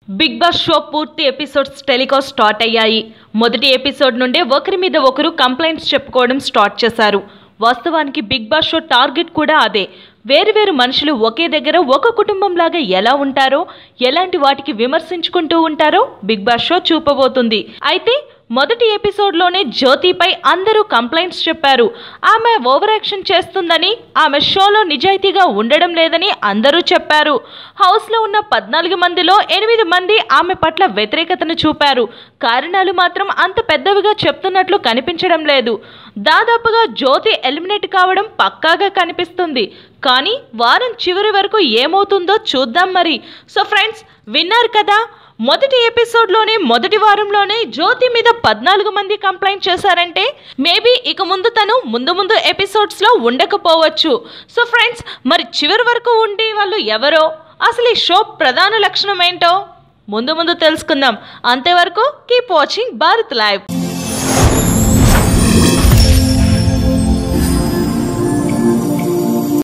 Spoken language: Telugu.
బిగ్ బాస్ షో పూర్తి ఎపిసోడ్స్ టెలికాస్ట్ స్టార్ట్ అయ్యాయి. మొదటి ఎపిసోడ్ నుండే ఒకరి మీద ఒకరు కంప్లైంట్స్ చెప్పుకోవడం స్టార్ట్ చేశారు. వాస్తవానికి బిగ్ బాస్ షో టార్గెట్ కూడా అదే. వేరు మనుషులు ఒకే దగ్గర ఒక కుటుంబంలాగా ఎలా ఉంటారో, ఎలాంటి వాటికి విమర్శించుకుంటూ ఉంటారో బిగ్ బాస్ షో చూపబోతుంది. అయితే మొదటి ఎపిసోడ్లోనే జ్యోతిపై అందరూ కంప్లైంట్స్ చెప్పారు. ఆమె ఓవర్ యాక్షన్ చేస్తుందని, ఆమె షోలో నిజాయితీగా ఉండడం లేదని అందరూ చెప్పారు. హౌస్లో ఉన్న 14 మందిలో 8 మంది ఆమె పట్ల వ్యతిరేకతను చూపారు. కారణాలు మాత్రం అంత పెద్దవిగా చెప్తున్నట్లు కనిపించడం లేదు. దాదాపుగా జ్యోతి ఎలిమినేట్ కావడం పక్కాగా కనిపిస్తుంది. కానీ వారం చివరి వరకు ఏమవుతుందో చూద్దాం మరి. సో ఫ్రెండ్స్, విన్నారు కదా, మొదటి ఎపిసోడ్లోనే మొదటి వారంలోనే జ్యోతి మీద 14 మంది కంప్లైంట్ చేశారంటే మేబీ ఇక ముందు తను ముందు ఎపిసోడ్స్లో ఉండకపోవచ్చు. సో ఫ్రెండ్స్, మరి చివరి వరకు ఉండే వాళ్ళు ఎవరో, అసలు ఈ షో ప్రధాన లక్షణం ఏంటో ముందు తెలుసుకుందాం. అంతేవరకు కీప్ వాచింగ్ భారత్ లైవ్.